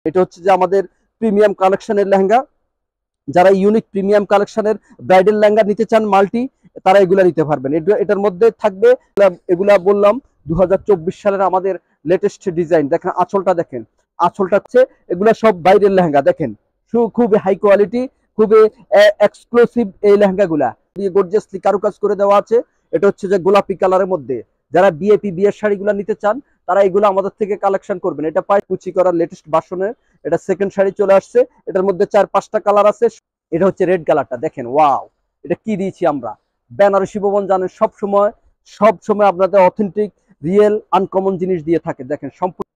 এটা হচ্ছে যে আমাদের প্রিমিয়াম কালেকশনের লেহেঙ্গা। যারা ইউনিক প্রিমিয়াম কালেকশনের ব্রাইডাল লেহেঙ্গা নিতে চান মাল্টি, তারা এগুলা নিতে পারবেন। এটার মধ্যে থাকবে এগুলা বললাম 2024 সালের আমাদের লেটেস্ট ডিজাইন। দেখেন আঁচলটা, দেখেন আঁচলটা হচ্ছে এগুলা সব বাইরের লেহেঙ্গা। দেখেন খুবই হাই কোয়ালিটি, খুবই এক্সক্লুসিভ এই লেহেঙ্গাগুলা দিয়ে গর্জিয়াসলি কারুকাজ করে দেওয়া আছে। এটা হচ্ছে যে গোলাপি কালারের মধ্যে যারা বিএপি বিয়ের শাড়িগুলো নিতে চান তারা এগুলো আমাদের থেকে কালেকশন করবেন। এটা পায় কুচি করার লেটেস্ট ভার্সনের, এটা সেকেন্ড শাড়ি চলে আসছে। এটার মধ্যে 4-5টা কালার আছে। এটা হচ্ছে রেড কালারটা, দেখেন ওয়াও, এটা কি দিয়েছি আমরা। বেনারসি ভবন জানেন সব সময় আপনাদের অথেন্টিক রিয়েল আনকমন জিনিস দিয়ে থাকে। দেখেন সম্পূর্ণ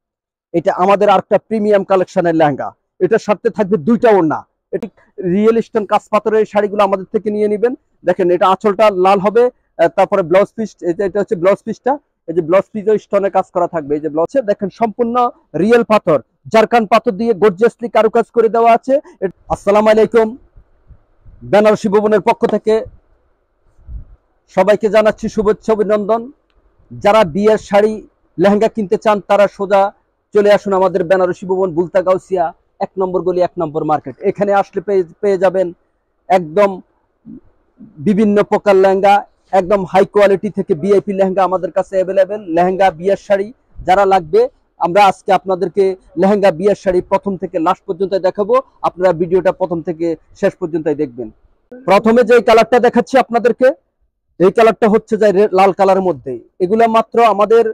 এটা আমাদের আরেকটা প্রিমিয়াম কালেকশনের লেহেঙ্গা। এটার সাথে থাকবে 2টা ওড়না। এটি রিয়েল স্টোন কাজ পাথরের শাড়িগুলো আমাদের থেকে নিয়ে নেবেন। দেখেন এটা আঁচলটা লাল হবে, তারপরে ব্লাউজ পিস, এটা হচ্ছে ব্লাউজ পিসটা। এই যে ব্লাউজ পিসও স্টোনে কাজ করা থাকবে। এই যে ব্লাউজ দেখেন সম্পূর্ণ রিয়েল পাথর, জারকান পাথর দিয়ে গর্জিয়াসলি কারুকাজ করে দেওয়া আছে। আসসালামু আলাইকুম, বেনারসি ভবনের পক্ষ থেকে সবাইকে জানাচ্ছি শুভেচ্ছা অভিনন্দন। যারা বিয়ের শাড়ি লেহেঙ্গা কিনতে চান তারা সোজা চলে আসুন আমাদের বেনারসি ভবন, বুলতা গাউসিয়া 1 নম্বর গলি, 1 নম্বর মার্কেট। এখানে আসলে পেয়ে যাবেন একদম বিভিন্ন প্রকার লেহেঙ্গা, একদম হাই কোয়ালিটি থেকে বিআইপি লেহেঙ্গা আমাদের কাছে অ্যাভেলেবেল। লেহেঙ্গা বিয়ের শাড়ি যারা লাগবে, আমরা আজকে আপনাদেরকে লেহেঙ্গা বিয়ের শাড়ি প্রথম থেকে লাস্ট পর্যন্ত দেখাবো। আপনারা ভিডিওটা প্রথম থেকে শেষ পর্যন্ত দেখবেন। প্রথমে যে কালারটা দেখাচ্ছি আপনাদেরকে, এই কালারটা হচ্ছে যে লাল কালারের মধ্যে। এগুলা মাত্র আমাদের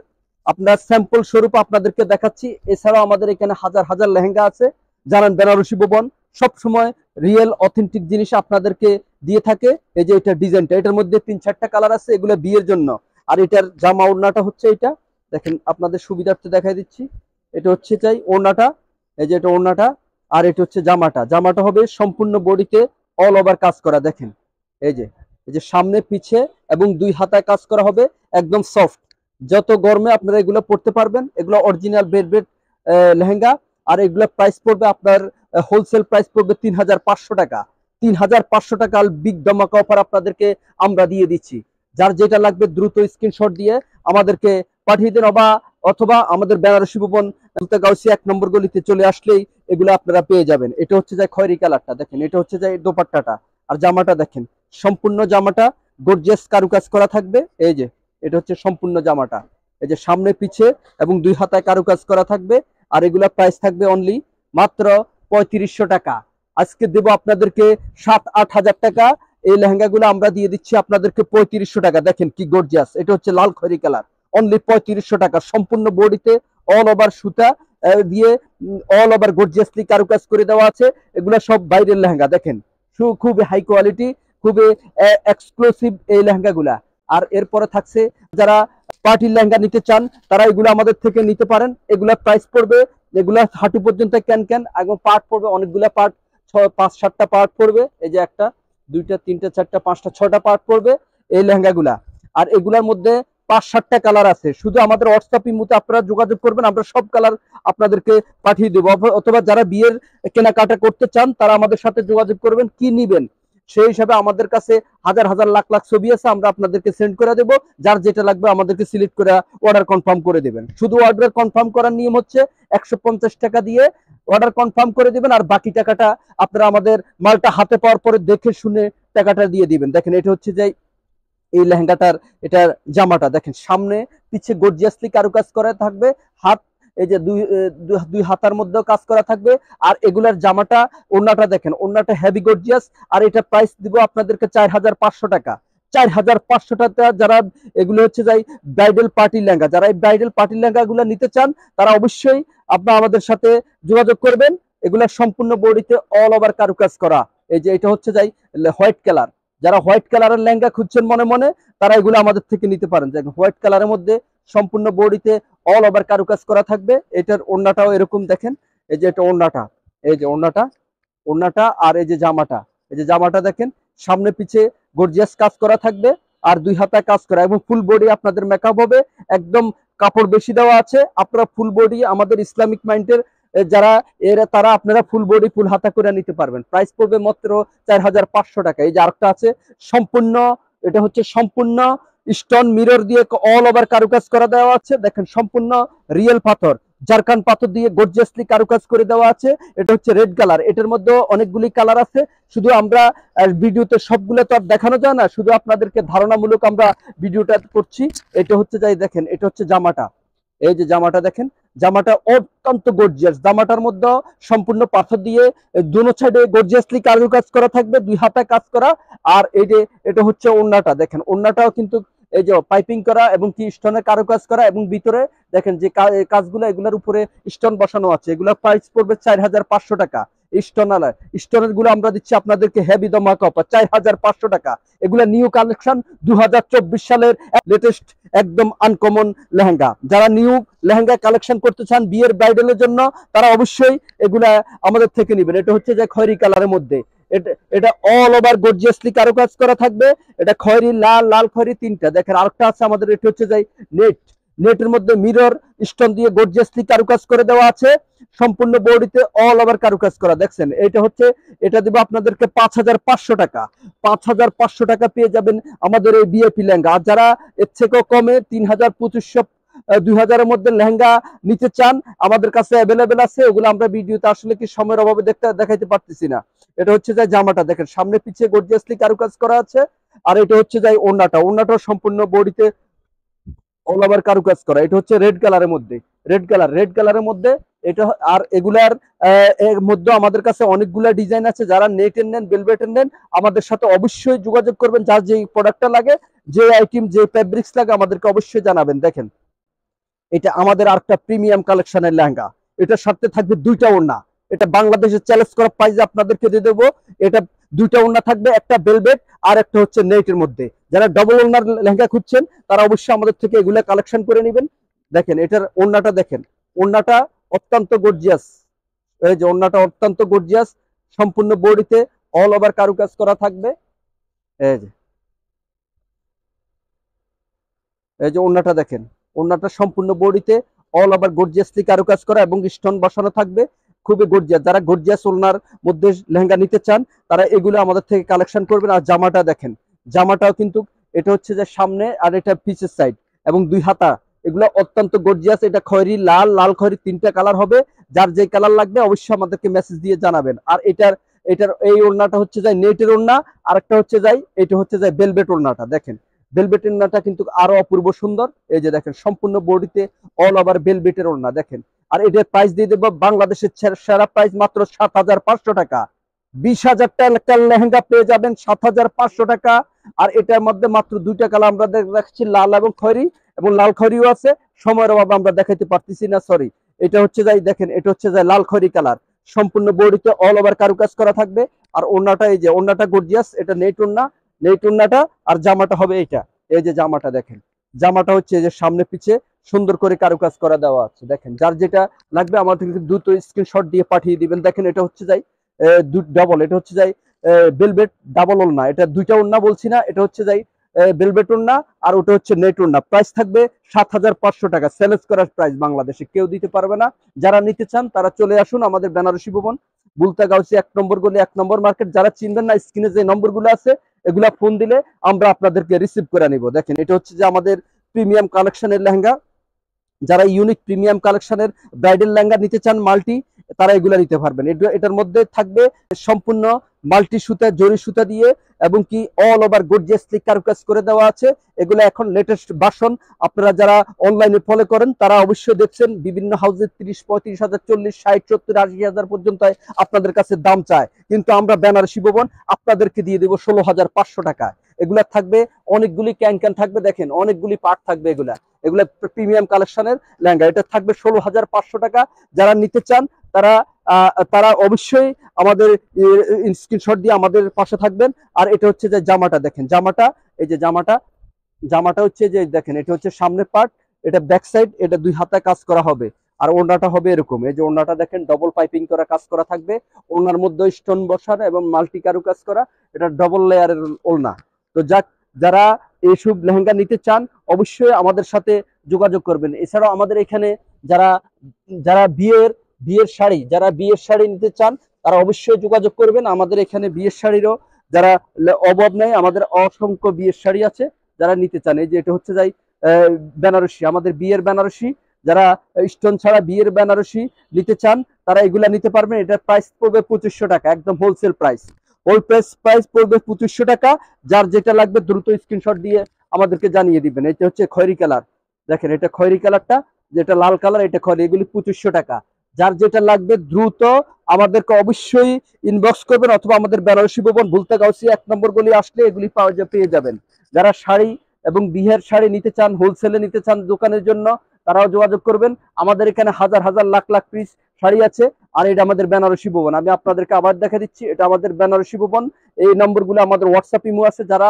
আপনার স্যাম্পল স্বরূপ আপনাদেরকে দেখাচ্ছি। এছাড়াও আমাদের এখানে হাজার হাজার লেহেঙ্গা আছে। জানেন বেনারসি ভবন সব সময় রিয়েল অথেন্টিক জিনিস আপনাদেরকে দিয়ে থাকে। এই যে এটা ডিজাইনটা, এটার মধ্যে 3-4টা কালার আছে, এগুলো বিয়ের জন্য। আর এটার জামা ওড়নাটা হচ্ছে এটা, দেখেন আপনাদের সুবিধার্থে দেখাই দিচ্ছি। এটা হচ্ছে চাই ওড়নাটা, এই যে এটা ওড়নাটা। আর এটা হচ্ছে জামাটা হবে সম্পূর্ণ বডিতে অল ওভার কাজ করা। দেখেন এই যে সামনে পিছে এবং 2 হাতায় কাজ করা হবে, একদম সফট। যত গরমে আপনারা এগুলো পড়তে পারবেন। এগুলো অরিজিনাল বেড লেহেঙ্গা। আর এগুলো প্রাইস পড়বে আপনার হোলসেল প্রাইস পড়বে 3500 টাকা। 3500 টাকা বিগ ধামাকা অফার আপনাদেরকে আমরা দিয়ে দিচ্ছি। যার যেটা লাগবে দ্রুত স্ক্রিনশট দিয়ে আমাদেরকে পাঠিয়ে দেন, অথবা আমাদের বেনারসি ভবন বুলতা গাউসিয়া 1 নম্বর গলিতে চলে আসলেই এগুলো আপনারা পেয়ে যাবেন। এটা হচ্ছে যে খয়েরি কালারটা, দেখেন এটা হচ্ছে যে দোপাট্টাটা। আর জামাটা দেখেন সম্পূর্ণ জামাটা গর্জিয়াস কারুকাজ করা থাকবে। এই যে এটা হচ্ছে সম্পূর্ণ জামাটা, এই যে সামনে পিছে এবং 2 হাতায় কারুকাজ করা থাকবে। আর এগুলা প্রাইস থাকবে অনলি মাত্র 3500 টাকা। আজকে দেব আপনাদেরকে 7-8 হাজার টাকা। এই লেহেঙ্গাগুলো আমরা দিয়ে দিচ্ছি আপনাদেরকে 3500 টাকা। দেখেন কি গর্জিয়াস, এটা হচ্ছে লাল খয়েরি কালার, অনলি 3500 টাকা। সম্পূর্ণ বডিতে অল ওভার সুতা দিয়ে অল ওভার গর্জিয়াসলি কারুকাজ করে দেওয়া আছে। এগুলা সব বাইরের লেহেঙ্গা। দেখেন খুবই হাই কোয়ালিটি, খুবই এক্সক্লুসিভ এই লেহেঙ্গাগুলা। আর এরপরে থাকছে যারা পার্টির লেহেঙ্গা নিতে চান তারা এগুলো আমাদের থেকে নিতে পারেন। এগুলা প্রাইস পড়বে, এগুলা হাঁটু পর্যন্ত ক্যান এবং পার্ট পড়বে অনেকগুলা পার্ট, 5-7টা পার্ট পড়বে। এই যে 1টা 2টা 3টা 4টা 5টা 6টা পার্ট পড়বে এই লেহেঙ্গাগুলা। আর এগুলার মধ্যে 5-7টা কালার আছে। শুধু আমাদের হোয়াটসঅ্যাপ ইমোতে আপনারা যোগাযোগ করবেন, আমরা সব কালার আপনাদেরকে পাঠিয়ে দেবো। অথবা যারা বিয়ের কেনাকাটা করতে চান তারা আমাদের সাথে যোগাযোগ করবেন, কি নিবেন সেই হিসাবে আমাদের কাছে হাজার হাজার লাখ লাখ ছবি আছে, আমরা আপনাদেরকে সেন্ড করে দেবো। যার যেটা লাগবে আমাদেরকে সিলেক্ট করে অর্ডার কনফার্ম করে দেবেন। শুধু অর্ডার কনফার্ম করার নিয়ম হচ্ছে 150 টাকা দিয়ে অর্ডার কনফার্ম করে দিবেন। আর বাকি টাকাটা আপনারা আমাদের মালটা হাতে পাওয়ার পরে দেখে শুনে টাকাটা দিয়ে দিবেন। দেখেন এটা হচ্ছে যে এই লেহেঙ্গাটার এটার জামাটা, দেখেন সামনে পিছে গর্জিয়াসলি কারুকাজ করা থাকবে। হাত এই যে দুই হাতার মধ্যেও কাজ করা থাকবে। আর এগুলার জামাটা ওড়নাটা দেখেন, ওড়নাটা হেভি গর্জিয়াস। আর এটা প্রাইস দিব আপনাদেরকে 4500 টাকা। 4500 টাকা। যারা এগুলো হচ্ছে যাই ব্রাইডাল পার্টি লেহেঙ্গা, যারা এই ব্রাইডাল পার্টি লেহেঙ্গা গুলো নিতে চান তারা অবশ্যই আপনারা আমাদের সাথে যোগাযোগ করবেন। এগুলা সম্পূর্ণ বডিতে অল ওভার কারুকাজ করা। এই যে এটা হচ্ছে যাই হোয়াইট কালার, যারা হোয়াইট কালারের লেহেঙ্গা খুঁজছেন মনে মনে তারা এগুলো আমাদের থেকে নিতে পারেন। দেখেন হোয়াইট কালারের মধ্যে সম্পূর্ণ বডিতে অল ওভার কারুকাজ করা থাকবে। এটার ওড়নাটাও এরকম দেখেন, এই যে এটা ওড়নাটা, এই যে ওড়নাটা আর এই যে জামাটা দেখেন সামনে পিছে গর্জিয়াস কাজ করা থাকবে। আর 2 হাতায় কাজ করা এবং ফুল বডি আপনাদের মেকআপ হবে। একদম কাপড় বেশি দেওয়া আছে, আপনারা ফুল বডি আমাদের ইসলামিক মাইন্ডের যারা তারা আপনারা ফুল বডি ফুল হাতা করে নিতে পারবেন। প্রাইস পড়বে মাত্র 4500 টাকা। এই যে আরেকটা আছে সম্পূর্ণ, এটা হচ্ছে সম্পূর্ণ স্টোন মিরর দিয়ে অল ওভার কারুকাজ করা দেওয়া আছে। দেখেন সম্পূর্ণ রিয়েল পাথর, জারকান পাথর দিয়ে গর্জিয়াসলি কারুকাজ করে দেওয়া আছে। এটা হচ্ছে রেড কালার, এটার মধ্যে অনেকগুলি কালার আছে, শুধু আমরা ভিডিওতে সবগুলো তো আর দেখানো যায় না, শুধু আপনাদেরকে ধারণামূলক আমরা ভিডিওটা করছি। এটা হচ্ছে যাই দেখেন, এটা হচ্ছে জামাটা, এই যে জামাটা দেখেন, জামাটা অত্যন্ত গর্জিয়াস। জামাটার মধ্যে সম্পূর্ণ পাথর দিয়ে দুনো সাইডে গর্জিয়াসলি কারুকাজ করা থাকবে, দুই হাতে কাজ করা। আর এই যে এটা হচ্ছে ওড়নাটা দেখেন, ওড়নাটাও কিন্তু এই যে পাইপিং করা এবং কি স্টোনের কারুকাজ করা, এবং ভিতরে দেখেন যে কাজগুলো এগুলোর উপরে স্টোন বসানো আছে। এগুলোর প্রাইস পড়বে 4500 টাকা। স্টোনের গুলো আমরা দিচ্ছি আপনাদেরকে হেভি দমাকা অফার 4500 টাকা। এগুলা নিউ কালেকশন 2024 সালের লেটেস্ট একদম আনকমন লেহেঙ্গা। যারা নিউ লেহেঙ্গা কালেকশন করতে চান বিয়ের ব্রাইডালের জন্য, তারা অবশ্যই এগুলা আমাদের থেকে নেবেন। এটা হচ্ছে যে খয়েরি কালারের মধ্যে, এটা অল ওভার গর্জিয়াসলি কারুকাজ করা থাকবে। এটা খয়েরি, লাল, লাল খয়েরি তিনটা। দেখেন আরেকটা আছে আমাদের, এটা হচ্ছে যে নেটের মধ্যে মিরর স্টোন দিয়ে গর্জিয়াসলি কারুকাজ করে দেওয়া আছে। সম্পূর্ণ বডিতে অল ওভার কারুকাজ করা, দেখছেন। এটা দিব আপনাদেরকে 5500 টাকা। 5500 টাকা পেয়ে যাবেন আমাদের এই বিএপি লেহেঙ্গা। আর যারা এর থেকেও কমে 3500 2000-এর মধ্যে লেহেঙ্গা নিতে চান, আমাদের কাছে অ্যাভেলেবেল আছে। ওগুলো আমরা ভিডিওতে আসলে কি সময়ের অভাবে দেখাইতে পারতেছি না। এটা হচ্ছে যে জামাটা দেখেন, সামনে পিছিয়ে গর্জিয়াসলি কারুকাজ করা আছে। আর এটা হচ্ছে যে ওড়নাটা সম্পূর্ণ বডিতে অল ওভার কারুকাজ করা। এটা হচ্ছে রেড কালারের মধ্যে, রেড কালারের মধ্যে এটা। আর এগুলার এর মধ্যে আমাদের কাছে অনেকগুলা ডিজাইন আছে। যারা নেটের নেন, বেলভেটের নেন, আমাদের সাথে অবশ্যই যোগাযোগ করবেন। যার যে প্রোডাক্টটা লাগে, যে আইটেম, যে ফেব্রিক্স লাগে, আমাদেরকে অবশ্যই জানাবেন। দেখেন এটা আমাদের আরেকটা প্রিমিয়াম কালেকশনের লেহেঙ্গা। এটার সাথে থাকবে দুইটা ওড়না। এটা বাংলাদেশের চ্যালেঞ্জ করা প্রাইজে আপনাদেরকে দিয়ে দেবো। এটা দুইটা ওড়না থাকবে, একটা বেলভেট আর একটা হচ্ছে নেটের মধ্যে। যারা ডবল ওড়নার লেহেঙ্গা খুঁজছেন, তারা অবশ্যই আমাদের থেকে এগুলা কালেকশন করে নেবেন। দেখেন এটার ওড়নাটা দেখেন, ওড়নাটা অত্যন্ত গর্জিয়াস। এই যে ওড়নাটা অত্যন্ত গর্জিয়াস, সম্পূর্ণ বডিতে অল ওভার কারুকাজ করা থাকবে। এই যে ওড়নাটা দেখেন, ওড়নাটা সম্পূর্ণ বডিতে অল ওভার গর্জিয়াসলি কারুকাজ করা এবং স্টোন বসানো থাকবে, খুবই গর্জিয়াস। যারা গর্জিয়াস ওড়নার মধ্যে লেহেঙ্গা নিতে চান, তারা এগুলো আমাদের থেকে কালেকশন করবেন। আর জামাটা দেখেন, জামাটাও কিন্তু এটা হচ্ছে যে সামনে আর এটা পিছের সাইড এবং দুই হাতা, এগুলো অত্যন্ত গর্জিয়াস। এটা খয়েরি, লাল, লাল খয়েরি তিনটা কালার হবে। যার যে কালার লাগবে অবশ্যই আমাদেরকে মেসেজ দিয়ে জানাবেন। আর এটার এটার এই ওড়নাটা হচ্ছে যায় নেটের ওড়না, আর একটা হচ্ছে যায়, এটা হচ্ছে যায় বেলভেট ওড়নাটা। দেখেন বেলভেটের ওড়নাটা কিন্তু আরো অপূর্ব সুন্দর। এই যে দেখেন সম্পূর্ণ বডিতে অল ওভার বেলভেটের ওড়না দেখেন। আর এটার প্রাইস দিয়ে দেবো বাংলাদেশের সেরা প্রাইস মাত্র 7500 টাকা। 20,000 টাকার লেহেঙ্গা পেয়ে যাবেন 7500 টাকা। আর এটার মধ্যে মাত্র দুইটা কালার আমরা দেখছি, লাল এবং খয়েরি, এবং লাল খয়েরিও আছে। সময়ের অভাবে আমরা দেখাইতে পারতেছি না, সরি। এটা হচ্ছে যাই দেখেন, এটা হচ্ছে যাই লাল খয়েরি কালার, সম্পূর্ণ বডিতে অল ওভার কারুকাজ করা থাকবে। আর ওড়নাটা এই যে ওড়নাটা গর্জিয়াস, এটা নেট ওড়নাটা। আর জামাটা হবে এইটা, এই যে জামাটা দেখেন, জামাটা হচ্ছে যে সামনে পিছে সুন্দর করে কারুকাজ করা দেওয়া আছে। দেখেন যার যেটা লাগবে আমাদেরকে দ্রুত স্ক্রিনশট দিয়ে পাঠিয়ে দিবেন। দেখেন এটা হচ্ছে যাই ডবল, এটা হচ্ছে যাই বেলভেট ডাবল ওড়না। এটা দুইটা ওড়না বলছি না, এটা হচ্ছে যাই বেলভেট ওড়না আর ওটা হচ্ছে নেট ওড়না। প্রাইস থাকবে 7500 টাকা। সেলস করার প্রাইস বাংলাদেশে কেউ দিতে পারবে না। যারা নিতে চান তারা চলে আসুন আমাদের বেনারসি ভবন, বুলতাগাউসি 1 নম্বর গলি 1 নম্বর মার্কেট। যারা চিনবেন না, স্ক্রিনে যে নম্বরগুলো আছে এগুলা ফোন দিলে আমরা আপনাদেরকে রিসিভ করে নিব। দেখেন এটা হচ্ছে যে আমাদের প্রিমিয়াম কালেকশনের লেহেঙ্গা। যারা ইউনিক প্রিমিয়াম কালেকশনের ব্রাইডাল লেহেঙ্গা নিতে চান মাল্টি, তারা এগুলা নিতে পারবেন। এটার মধ্যে থাকবে সম্পূর্ণ মাল্টি সুতা, জরি সুতা দিয়ে এবং কি অল ওভার গর্জিয়াসলি কারুকাজ করে দেওয়া আছে। এগুলো এখন লেটেস্ট ভার্সন। আপনারা যারা অনলাইনে ফলো করেন তারা অবশ্যই দেখছেন বিভিন্ন হাউসে 30-35,000, 40, 60, 70, 80,000 পর্যন্ত আপনাদের কাছে দাম চায়, কিন্তু আমরা বেনারসি ভবন আপনাদেরকে দিয়ে দেবো 16,500 টাকা। এগুলা থাকবে অনেকগুলি ক্যান থাকবে, দেখেন অনেকগুলি পার্ট থাকবে। এগুলা প্রিমিয়াম কালেকশনের লেহেঙ্গা। এটা থাকবে 16,500 টাকা। যারা নিতে চান তারা তারা অবশ্যই আমাদের স্ক্রিনশট দিয়ে আমাদের পাশে থাকবেন। আর এটা হচ্ছে যে জামাটা দেখেন, জামাটা এই যে জামাটা হচ্ছে যে দেখেন, এটা হচ্ছে সামনের পার্ট, এটা ব্যাক সাইড, এটা দুই হাতে কাজ করা হবে। আর ওড়নাটা হবে এরকম, এই যে ওড়নাটা দেখেন ডবল পাইপিং করা কাজ করা থাকবে। ওড়নার মধ্যে স্টোন বসানো এবং মাল্টি কারু কাজ করা, এটা ডবল লেয়ারের ওড়না। তো যারা এইসব লেহেঙ্গা নিতে চান অবশ্যই আমাদের সাথে যোগাযোগ করবেন। এছাড়াও আমাদের এখানে যারা যারা বিয়ের শাড়ি নিতে চান তারা অবশ্যই যোগাযোগ করবেন। আমাদের এখানে বিয়ের শাড়িরও যারা অভাব নেই, আমাদের অসংখ্য বিয়ের শাড়ি আছে যারা নিতে চান। এই যে এটা হচ্ছে যাই বেনারসি, আমাদের বিয়ের বেনারসি। যারা স্টোন ছাড়া বিয়ের বেনারসি নিতে চান তারা এগুলা নিতে পারবেন। এটার প্রাইস পড়বে 2500 টাকা, একদম হোলসেল প্রাইস। প্রাইস পড়বে 2500 টাকা। যার যেটা লাগবে দ্রুত স্ক্রিনশট দিয়ে আমাদেরকে জানিয়ে দিবেন। এটা হচ্ছে খয়েরি কালার, দেখেন এটা খয়েরি কালারটা, যেটা লাল কালার এটা খয়েরি, এগুলি 2500 টাকা। যার যেটা লাগবে দ্রুত আমাদেরকে অবশ্যই ইনবক্স করবেন, অথবা আমাদের বেনারসি ভবন ভুলতা গাউসিয়া 1 নম্বর গলি আসলে এগুলি পেয়ে যাবেন। যারা শাড়ি এবং বিয়ের শাড়ি নিতে চান, হোলসেলে নিতে চান দোকানের জন্য, তারাও যোগাযোগ করবেন। আমাদের এখানে হাজার হাজার লাখ লাখ পিস শাড়ি আছে। আর এটা আমাদের বেনারসি ভবন, আমি আপনাদেরকে আবার দেখা দিচ্ছি, এটা আমাদের বেনারসি ভবন। এই নম্বরগুলো আমাদের হোয়াটসঅ্যাপ ইমো আছে, যারা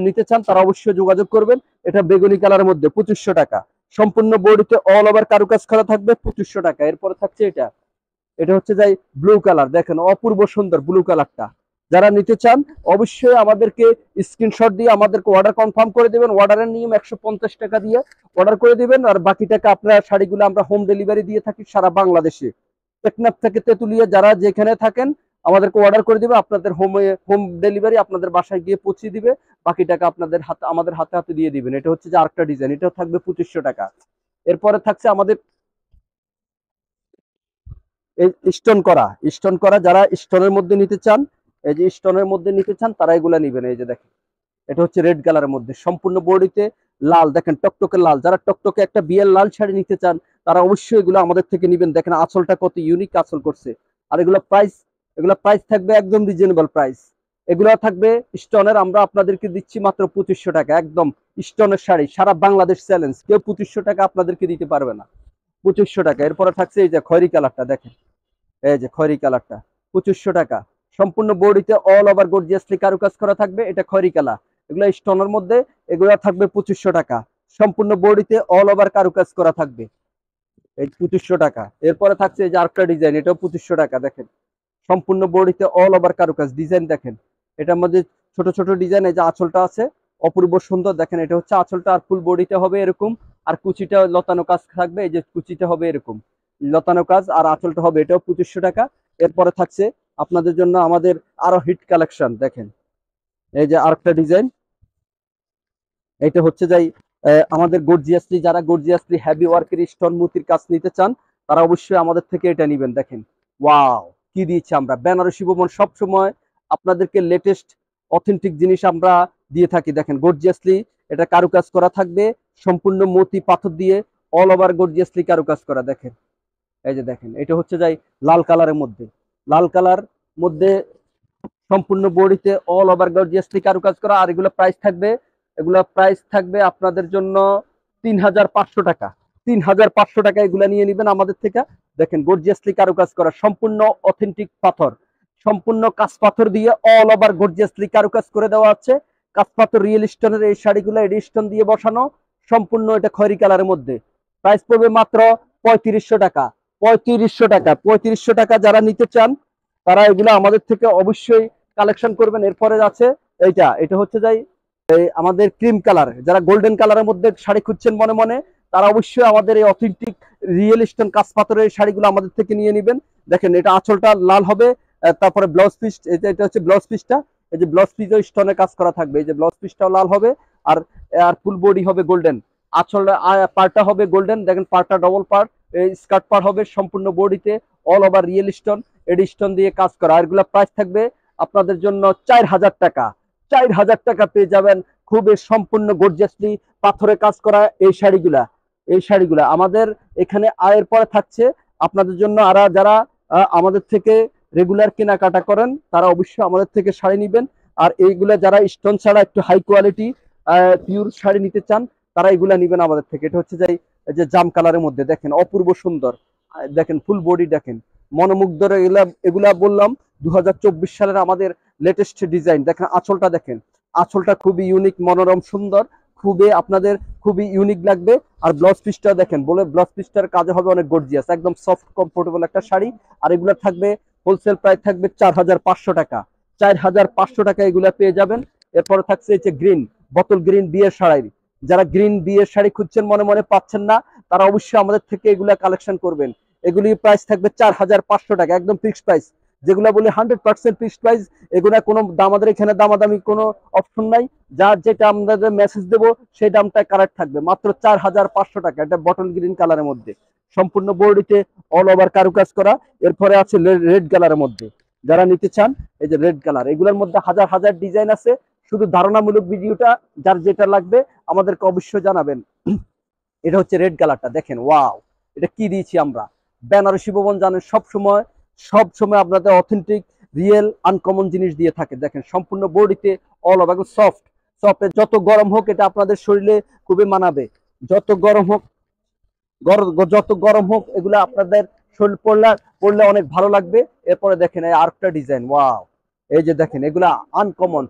নিতে চান তারা অবশ্যই যোগাযোগ করবেন। এটা বেগুনি কালারের মধ্যে 2500 টাকা, সম্পূর্ণ বডিতে অল ওভার কারুকাজ করা থাকবে 2500 টাকা। এরপরে থাকছে এটা, এটা হচ্ছে যাই ব্লু কালার, দেখেন অপূর্ব সুন্দর ব্লু কালারটা। যারা নিতে চান অবশ্যই আমাদেরকে স্ক্রিনশট দিয়ে আমাদেরকে অর্ডার কনফার্ম করে দেবেন। অর্ডারের নিয়ম 150 টাকা দিয়ে অর্ডার করে দিবেন, আর বাকি টাকা আপনার শাড়িগুলো আমরা হোম ডেলিভারি দিয়ে থাকি সারা বাংলাদেশে। টেকনাফ থেকে তেতুলিয়া যারা যেখানে থাকেন আমাদেরকে অর্ডার করে দিবে, আপনাদের হোম ডেলিভারি আপনাদের বাসায় গিয়ে পৌঁছে দিবে। বাকি টাকা আপনাদের হাতে আমাদের হাতে হাতে দিয়ে দিবেন। এটা হচ্ছে যে আরেকটা ডিজাইন, এটাও থাকবে 2500 টাকা। এরপরে থাকছে আমাদের এই স্টোন করা, যারা স্টোনের মধ্যে নিতে চান, এই যে স্টোনের মধ্যে নিতে চান তারা এগুলা নিবেন। এই যে দেখেন এটা হচ্ছে রেড কালারের মধ্যে, সম্পূর্ণ বডিতে লাল, দেখেন টকটকে লাল। যারা টকটকে একটা বিয়ের লাল শাড়ি নিতে চান তারা অবশ্যই এগুলো আমাদের থেকে নিবেন। দেখেন আঁচলটা কত ইউনিক আঁচল করছে। আর এগুলো প্রাইস থাকবে একদম রিজনেবল প্রাইস। এগুলো থাকবে স্টোনের, আমরা আপনাদেরকে দিচ্ছি মাত্র 2500 টাকা, একদম স্টোনের শাড়ি সারা বাংলাদেশ চ্যালেঞ্জ, কেউ 2500 টাকা আপনাদেরকে দিতে পারবে না। 2500 টাকা। এরপরে থাকছে এই যে খয়েরি কালারটা, দেখেন এই যে খয়েরি কালারটা 2500 টাকা, সম্পূর্ণ বডিতে অল ওভার গর্জিয়াসলি কারুকাজ করা থাকবে। এটা খয়েরি কালার, এগুলো স্টোনের মধ্যে, এগুলো থাকবে 2500 টাকা, সম্পূর্ণ বডিতে অল ওভার কারুকাজ করা থাকবে, এই 2500 টাকা। এরপরে থাকছে এই যে আরেকটা ডিজাইন, এটাও 2500 টাকা, দেখেন সম্পূর্ণ বডিতে অল ওভার কারুকাজ ডিজাইন। দেখেন এটার মধ্যে ছোট ছোট ডিজাইন, এই যে আঁচলটা আছে অপূর্ব সুন্দর, দেখেন এটা হচ্ছে আঁচলটা। আর ফুল বডিতে হবে এরকম, আর কুচিটা লতানো কাজ থাকবে, এই যে কুচিটা হবে এরকম লতানো কাজ, আর আঁচলটা হবে, এটাও 2500 টাকা। এরপরে থাকছে আপনাদের জন্য আমাদের আরো হিট কালেকশন, দেখেন এই যে আরেকটা ডিজাইন, এটা হচ্ছে যাই আমাদের গর্জিয়াসলি, যারা গর্জিয়াসলি হেভি ওয়ার্কের স্টোন মুতির কাজ নিতে চান তারা অবশ্যই আমাদের থেকে এটা নেবেন। দেখেন ওয়াও কি দিয়েছি আমরা, বেনারসি ভবন সব সময় আপনাদেরকে লেটেস্ট অথেন্টিক জিনিস আমরা দিয়ে থাকি। দেখেন গর্জিয়াসলি এটা কারুকাজ করা থাকবে, সম্পূর্ণ মতি পাথর দিয়ে অল ওভার গর্জিয়াসলি কারুকাজ করা। দেখেন এই যে দেখেন এটা হচ্ছে যাই লাল কালারের মধ্যে, লাল কালার মধ্যে সম্পূর্ণ বডিতে অল ওভার গর্জিয়াসলি কারুকাজ করা। আর এগুলা প্রাইস থাকবে আপনাদের জন্য 3500 টাকা, 3500 টাকা এগুলা নিয়ে নেবেন আমাদের থেকে। দেখেন গর্জিয়াসলি কারুকাজ করা, সম্পূর্ণ অথেন্টিক পাথর, সম্পূর্ণ কাঁচ পাথর দিয়ে অল ওভার গর্জিয়াসলি কারুকাজ করে দেওয়া আছে। কাঁচ পাথর রিয়েল স্টোনের এই শাড়িগুলো এডি স্টোন দিয়ে বসানো, সম্পূর্ণ এটা খয়েরি কালারের মধ্যে। প্রাইস পড়বে মাত্র 3500 টাকা, 3500 টাকা, 3500 টাকা। যারা নিতে চান তারা এগুলো আমাদের থেকে অবশ্যই কালেকশন করবেন। এরপরে আছে এটা হচ্ছে যাই আমাদের ক্রিম কালার, যারা গোল্ডেন কালারের মধ্যে শাড়ি খুঁজছেন মনে মনে, তারা অবশ্যই আমাদের এই অথেন্টিক রিয়েল স্টোন কাঁচ পাথরের শাড়িগুলো আমাদের থেকে নিয়ে নেবেন। দেখেন এটা আঁচলটা লাল হবে, তারপরে ব্লাউজ পিস, এটা হচ্ছে ব্লাউজ পিসটা, এই যে ব্লাউজ পিসও স্টোনের কাজ করা থাকবে, এই যে ব্লাউজ পিসটাও লাল হবে। আর আর ফুল বডি হবে গোল্ডেন, আঁচল পার্টটা হবে গোল্ডেন, দেখেন পার্টটা ডবল পার্ট, স্কার্ট পার্ট হবে সম্পূর্ণ বডিতে অল ওভার রিয়েল স্টোন এডি স্টোন দিয়ে কাজ করা। আর এগুলো প্রাইস থাকবে আপনাদের জন্য 4000 টাকা, 4000 টাকা পেয়ে যাবেন খুবই সম্পূর্ণ গর্জিয়াসলি পাথরে কাজ করা এই শাড়িগুলা আমাদের এখানে। আয়ের পরে থাকছে আপনাদের জন্য, আর যারা আমাদের থেকে রেগুলার কেনাকাটা করেন তারা অবশ্যই আমাদের থেকে শাড়ি নেবেন। আর এইগুলা যারা স্টোন ছাড়া একটু হাই কোয়ালিটি পিওর শাড়ি নিতে চান তারা এগুলা নেবেন আমাদের থেকে। এটা হচ্ছে যে জাম কালারের মধ্যে, দেখেন অপূর্ব সুন্দর, দেখেন ফুল বডি, দেখেন মনোমুগ্ধর। এগুলা বললাম 2024 সালের আমাদের লেটেস্ট ডিজাইন। দেখেন আঁচলটা, দেখেন আঁচলটা খুবই ইউনিক, মনোরম, সুন্দর, আপনাদের খুবই ইউনিক লাগবে। আর ব্লাউজ পিসটা দেখেন, বলে ব্লাউজ পিসটার কাজে হবে অনেক গর্জিয়াস, একদম সফট কমফোর্টেবল একটা শাড়ি। আর এগুলো থাকবে হোলসেল প্রাইস থাকবে 4500 টাকা, 4500 টাকা এগুলা পেয়ে যাবেন। এরপরে থাকছে এই যে গ্রিন, বোতল গ্রিন বিয়ের শাড়ি, যারা গ্রিন বিয়ের শাড়ি খুঁজছেন মনে মনে পাচ্ছেন না তারা অবশ্যই আমাদের থেকে এগুলা কালেকশন করবেন। এগুলি প্রাইস থাকবে 4500 টাকা, একদম ফিক্সড প্রাইস। যেগুলো বলি 100% ফিক্সড প্রাইস, এগুলা কোনো আমাদের এখানে দামাদামি কোনো অপশন নাই। যার যেটা আমাদের মেসেজ দেবো সেই দামটা কারেক্ট থাকবে, মাত্র 4500 টাকা। এটা বটল গ্রিন কালারের মধ্যে সম্পূর্ণ বডিতে অল ওভার কারুকাজ করা। এরপরে আছে রেড কালারের মধ্যে, যারা নিতে চান এই যে রেড কালার, এগুলোর মধ্যে হাজার হাজার ডিজাইন আছে। শুধু ধারণামূলক ভিডিওটা যার যেটা লাগবে আমাদেরকে অবশ্যই জানাবেন। এটা হচ্ছে রেড কালারটা, দেখেন ওয়াও, এটা কি দিয়েছি আমরা। বেনারসি ভবন জানেন সব সময় আপনাদের অথেন্টিক রিয়েল আনকমন জিনিস দিয়ে থাকে। দেখেন সম্পূর্ণ বডিতে অল ওভার সফট সফট, যত গরম হোক এটা আপনাদের শরীরে খুবই মানাবে। যত গরম হোক এগুলো আপনাদের শরীর পড়লে অনেক ভালো লাগবে। এরপরে দেখেন এই আরেকটা ডিজাইন, ওয়াও, এই যে দেখেন এগুলা আনকমন,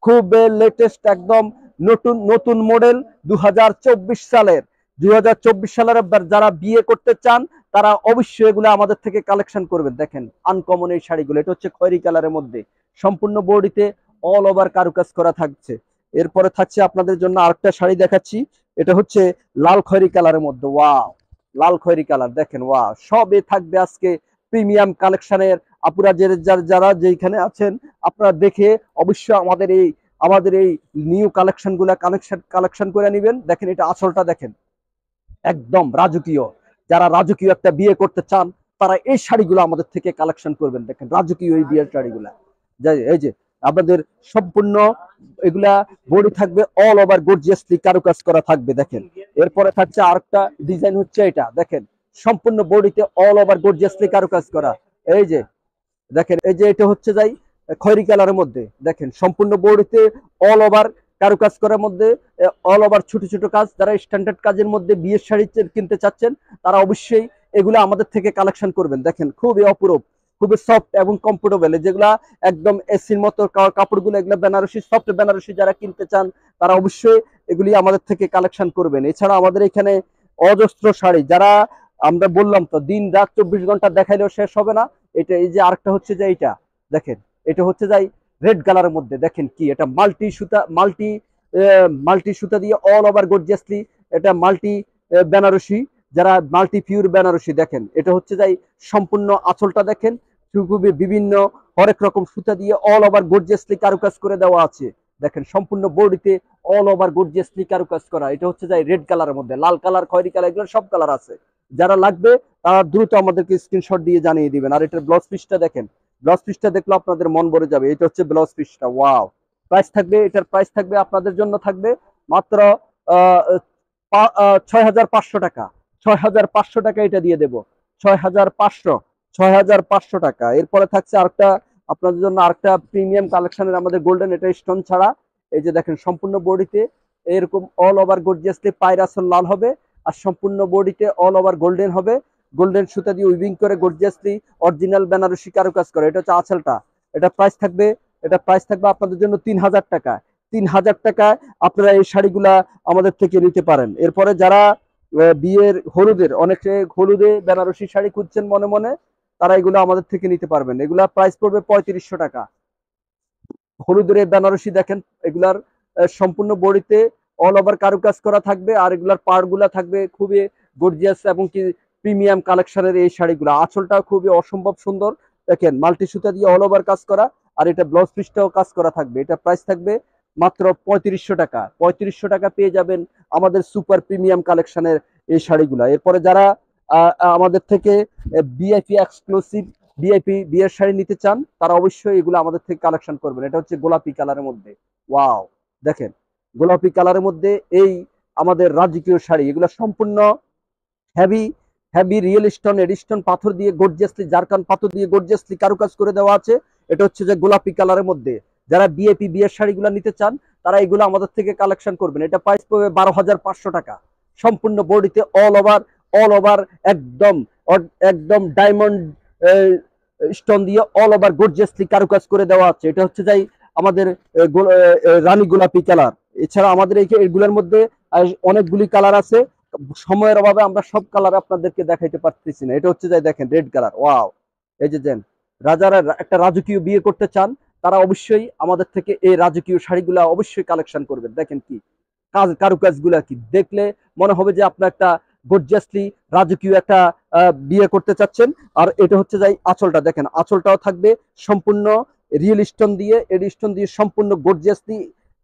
খুব লেটেস্ট একদম নতুন নতুন মডেল 2024 সালের। 2024 সালের যারা বিয়ে করতে চান তারা অবশ্যই এগুলো আমাদের থেকে কালেকশন করবেন। দেখেন আনকমন এই শাড়িগুলো, এটা হচ্ছে খয়েরি কালারের মধ্যে সম্পূর্ণ বডিতে অল ওভার কারুকাজ করা থাকছে। এরপরে থাকছে আপনাদের জন্য আরেকটা শাড়ি দেখাচ্ছি, এটা হচ্ছে লাল খয়েরি কালারের মধ্যে, ওয়াও, লাল খয়েরি কালার, দেখেন ওয়াও। সবে থাকবে আজকে প্রিমিয়াম কালেকশনের। আপুরা যারা যেখানে আছেন আপনারা দেখে অবশ্যই আমাদের এই নিউ কালেকশন গুলা কালেকশন করে নেবেন। দেখেন এটা আঁচলটা দেখেন, একদম রাজকীয়। যারা রাজকীয় একটা বিয়ে করতে চান তারা এই শাড়িগুলো আমাদের থেকে কালেকশন করবেন। দেখেন রাজকীয় এই বিয়ের শাড়িগুলা, এই যে আপনাদের সম্পূর্ণ এগুলা বডি থাকবে অল ওভার গর্জিয়াসলি কারুকাজ করা থাকবে। দেখেন এরপরে থাকছে আরেকটা ডিজাইন, হচ্ছে এটা দেখেন সম্পূর্ণ বডিতে অল ওভার গর্জিয়াসলি কারুকাজ করা। এই যে দেখেন, এই যে এটা হচ্ছে যাই খয়েরি কালারের মধ্যে, দেখেন সম্পূর্ণ বডিতে অল ওভার কারুকাজ করার মধ্যে অল ওভার ছোট ছোট কাজ। যারা স্ট্যান্ডার্ড কাজের মধ্যে বিয়ের শাড়ি কিনতে চাচ্ছেন তারা অবশ্যই এগুলো আমাদের থেকে কালেকশন করবেন। দেখেন খুবই অপরূপ, খুবই সফট এবং কমফোর্টেবল, যেগুলা একদম এসির মতো কাপড়গুলো, এগুলো বেনারসি সফট বেনারসি যারা কিনতে চান তারা অবশ্যই এগুলি আমাদের থেকে কালেকশন করবেন। এছাড়া আমাদের এখানে অজস্র শাড়ি, যারা আমরা বললাম তো দিন রাত 24 ঘন্টা দেখাইলেও শেষ হবে না। এটা এই যে আরেকটা হচ্ছে যে এইটা দেখেন, এটা হচ্ছে যাই রেড কালারের মধ্যে, দেখেন কি এটা মাল্টি সুতা দিয়ে অল ওভার গর্জিয়াসলি, এটা মাল্টি বেনারসি, যারা মাল্টি পিওর বেনারসি। দেখেন এটা হচ্ছে যাই সম্পূর্ণ আঁচলটা দেখেন খুবই বিভিন্ন হরেক রকম সুতা দিয়ে অল ওভার গর্জিয়াসলি কারুকাজ করে দেওয়া আছে। দেখেন সম্পূর্ণ বডিতে অল ওভার গর্জিয়াসলি কারুকাজ করা। এটা হচ্ছে যাই রেড কালারের মধ্যে, লাল কালার, খয়েরি কালার, এগুলো সব কালার আছে। যারা লাগবে তারা দ্রুত আমাদেরকে স্ক্রিনশট দিয়ে জানিয়ে দিবেন। আর এটার ব্লাউজ পিসটা দেখেন, ব্লাউজ পিসটা দেখলে আপনাদের মন ভরে যাবে। এটা হচ্ছে ব্লাউজ পিসটা, ওয়াও। প্রাইস থাকবে, এটার প্রাইস থাকবে আপনাদের জন্য থাকবে মাত্র 6500 টাকা। 6500 টাকা এটা দিয়ে দেবো, 6500 টাকা। এরপরে থাকছে আরেকটা আপনাদের জন্য আরেকটা প্রিমিয়াম কালেকশনের আমাদের গোল্ডেন, এটা স্টোন ছাড়া। এই যে দেখেন সম্পূর্ণ বডিতে এরকম অল ওভার গর্জিয়াসলি পায়ের আঁচল লাল হবে, আর সম্পূর্ণ বডিতে অল ওভার গোল্ডেন হবে, গোল্ডেন সুতা দিয়ে উইভিং করে গর্জিয়াসলি অরিজিনাল বেনারসি কারুকাজ করে। এটা হচ্ছে আঁচলটা। এটা প্রাইস থাকবে আপনাদের জন্য 3000 টাকা। 3000 টাকায় আপনারা এই শাড়িগুলা আমাদের থেকে নিতে পারেন। এরপরে যারা বিয়ের অনেকে হলুদে বেনারসি শাড়ি খুঁজছেন মনে মনে, তারা এগুলো আমাদের থেকে নিতে পারবেন। এগুলা প্রাইস পড়বে 3500 টাকা। হলুদের বেনারসি দেখেন, এগুলার সম্পূর্ণ বডিতে অল ওভার কারুকাজ করা থাকবে, আর এগুলার পাড় গুলা থাকবে খুবই গর্জিয়াস এবং কি প্রিমিয়াম কালেকশনের এই শাড়িগুলো। আঁচলটা খুবই অসম্ভব সুন্দর, দেখেন মাল্টি সুতা দিয়ে অল ওভার কাজ করা, আর এটা ব্লাউজ পিসটাও কাজ করা থাকবে। এটা প্রাইস থাকবে মাত্র 3500 টাকা। 3500 টাকা পেয়ে যাবেন আমাদের সুপার প্রিমিয়াম কালেকশনের এই শাড়িগুলা। এরপরে যারা আমাদের থেকে ভিআইপি এক্সক্লুসিভ ভিআইপি বিয়ের শাড়ি নিতে চান তারা অবশ্যই এগুলো আমাদের থেকে কালেকশন করবেন। এটা হচ্ছে গোলাপি কালারের মধ্যে, ওয়াও, দেখেন গোলাপি কালারের মধ্যে এই আমাদের রাজকীয় শাড়ি। এগুলো সম্পূর্ণ হেভি রিয়েল স্টোন পাথর দিয়ে গর্জিয়াসলি, জারকান পাথর দিয়ে গর্জিয়াসলি কারুকাজ করে দেওয়া আছে। এটা হচ্ছে যে গোলাপি কালারের মধ্যে। যারা বিএপি বিয়ের শাড়িগুলো নিতে চান তারা এগুলো আমাদের থেকে কালেকশন করবেন। এটা প্রাইস পড়বে 12500 টাকা। সম্পূর্ণ বডিতে অল ওভার একদম ডায়মন্ড স্টোন দিয়ে অল ওভার গর্জিয়াসলি কারুকাজ করে দেওয়া আছে। এটা হচ্ছে যাই আমাদের রানী গোলাপি কালার। এছাড়া আমাদের এইগুলোর মধ্যে অনেকগুলি কালার আছে, সময়ের অভাবে আমরা সব কালার আপনাদেরকে দেখাইতে পারতেছি না। এটা হচ্ছে যাই দেখেন রেড কালার, ওয়াও। এই যে দেন রাজারা একটা রাজকীয় বিয়ে করতে চান তারা অবশ্যই আমাদের থেকে এই রাজকীয় শাড়িগুলা অবশ্যই কালেকশন করবেন। দেখেন কি কারুকাজগুলা, কি দেখলে মনে হবে যে আপনার একটা গর্জিয়াসলি রাজকীয় একটা বিয়ে করতে চাচ্ছেন। আর এটা হচ্ছে যাই আঁচলটা, দেখেন আঁচলটাও থাকবে সম্পূর্ণ রিয়েল স্টোন দিয়ে, এডি স্টোন দিয়ে সম্পূর্ণ গর্জিয়াসলি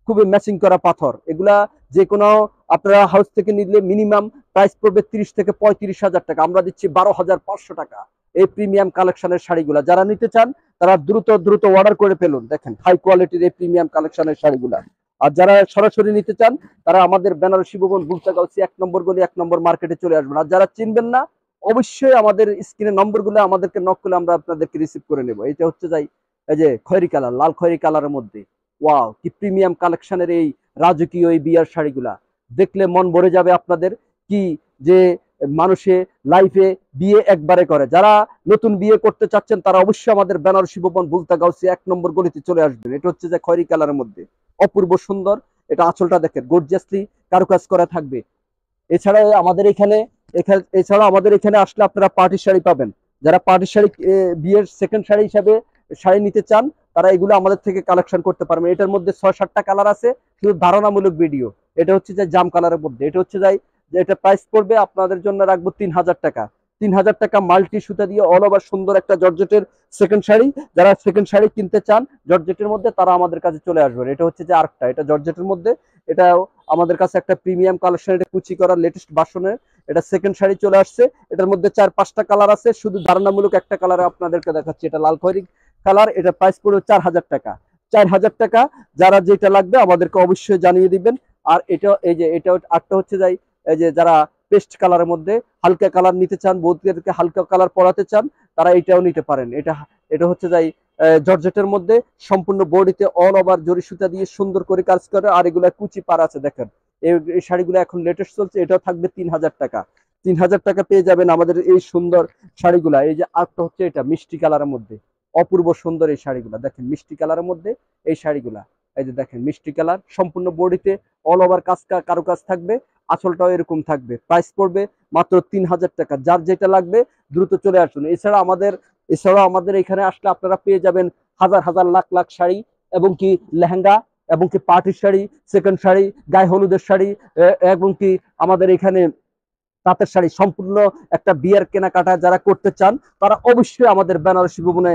খুবই ম্যাচিং করা পাথর। এগুলা যে কোনো আপনারা হাউস থেকে নিলে মিনিমাম প্রাইস পড়বে 30 থেকে 35,000 টাকা, আমরা দিচ্ছি 12,500 টাকা এই প্রিমিয়াম কালেকশনের শাড়িগুলা। যারা নিতে চান তারা দ্রুত দ্রুত অর্ডার করে ফেলুন। দেখেন হাই কোয়ালিটির এই প্রিমিয়াম কালেকশনের শাড়িগুলা। আর যারা সরাসরি নিতে চান তারা আমাদের বেনারসি ভবন বুলতাগাউসি 1 নম্বর গলি 1 নম্বর মার্কেটে চলে আসবেন। আর যারা চিনবেন না অবশ্যই আমাদের স্ক্রিনের নম্বরগুলো আমাদেরকে নক করলে আমরা আপনাদেরকে রিসিভ করে নেব। এটা হচ্ছে যাই এই যে খয়েরি কালার, লাল খয়েরি কালারের মধ্যে ওয়াও কি প্রিমিয়াম কালেকশনের এই রাজকীয় এই বিয়ার শাড়িগুলা দেখলে মন ভরে যাবে আপনাদের। কি যে মানুষে লাইফে বিয়ে একবারে করে, যারা নতুন বিয়ে করতে চাচ্ছেন তারা অবশ্যই আমাদের বেনারসি ভবন বুলতাগাউসি 1 নম্বর গলিতে চলে আসবেন। এটা হচ্ছে যে খয়েরি কালারের মধ্যে অপূর্ব সুন্দর। এটা আঁচলটা দেখেন গর্জিয়াসলি কারুকাজ করা থাকবে। এছাড়াও আমাদের এখানে আসলে আপনারা পার্টি শাড়ি পাবেন। যারা পার্টি শাড়ি বিয়ের সেকেন্ড শাড়ি হিসাবে শাড়ি নিতে চান তারা এগুলো আমাদের থেকে কালেকশন করতে পারবেন। এটার মধ্যে 6-7টা কালার আছে, শুধু ধারণামূলক ভিডিও। এটা হচ্ছে যে জাম কালারের মধ্যে, এটা হচ্ছে যাই যে এটা প্রাইস পড়বে আপনাদের জন্য রাখবো 3,000 টাকা। 3,000 টাকা মাল্টি সুতা দিয়ে অল ওভার সুন্দর একটা জর্জেটের সেকেন্ড শাড়ি। যারা সেকেন্ড শাড়ি কিনতে চান জর্জেটের মধ্যে তারা আমাদের কাছে চলে আসবেন। এটা হচ্ছে যে আরেকটা, এটা জর্জেটের মধ্যে, এটা আমাদের কাছে একটা প্রিমিয়াম কালেকশন, এটা কুচি করা লেটেস্ট ভার্সনের এটা সেকেন্ড শাড়ি চলে আসছে। এটার মধ্যে 4-5টা কালার আছে, শুধু ধারণামূলক একটা কালার আপনাদেরকে দেখাচ্ছি, এটা লাল খয়েরি কালার। এটা প্রাইস পড়বে 4,000 টাকা। 4,000 টাকা। যারা যেটা লাগবে আমাদেরকে অবশ্যই জানিয়ে দিবেন। আর এটা এই যে এটা আটটা হচ্ছে যাই এই যে যারা পেস্ট কালারের মধ্যে হালকা কালার নিতে চান, বৌদিদেরকে হালকা কালার পরাতে চান তারা এটাও নিতে পারেন। এটা হচ্ছে যাই জর্জেটের মধ্যে সম্পূর্ণ বডিতে অল ওভার জরি সুতা দিয়ে সুন্দর করে কাজ করে। আর এগুলা কুচি পার আছে দেখেন। এই শাড়িগুলো এখন লেটেস্ট চলছে, এটাও থাকবে 3,000 টাকা। 3,000 টাকা পেয়ে যাবেন আমাদের এই সুন্দর শাড়িগুলা। এই যে আরেকটা হচ্ছে এটা মিষ্টি কালারের মধ্যে অপূর্ব সুন্দর এই শাড়িগুলা, দেখেন মিষ্টি কালারের মধ্যে এই শাড়িগুলা। এই যে দেখেন মিষ্টি কালার, সম্পূর্ণ বডিতে অল ওভার কারুকাজ থাকবে, আঁচলটাও এরকম থাকবে। প্রাইস পড়বে মাত্র 3,000 টাকা। যার যেটা লাগবে দ্রুত চলে আসুন। এছাড়াও আমাদের এখানে আসলে আপনারা পেয়ে যাবেন হাজার হাজার লাখ লাখ শাড়ি, এবং কি লেহেঙ্গা, এবং কি পার্টির শাড়ি, সেকেন্ড শাড়ি, গায়ে হলুদের শাড়ি, এবং কি আমাদের এখানে তাঁতের শাড়ি। সম্পূর্ণ একটা বিয়ের কেনাকাটা যারা করতে চান তারা অবশ্যই আমাদের বেনারসি ভবনে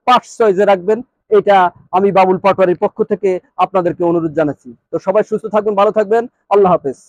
ফার্স্ট চয়েসে রাখবেন। এটা আমি বাবুল পাটোয়ারির পক্ষ থেকে আপনাদেরকে অনুরোধ জানাচ্ছি। তো সবাই সুস্থ থাকবেন, ভালো থাকবেন, আল্লাহ হাফেজ।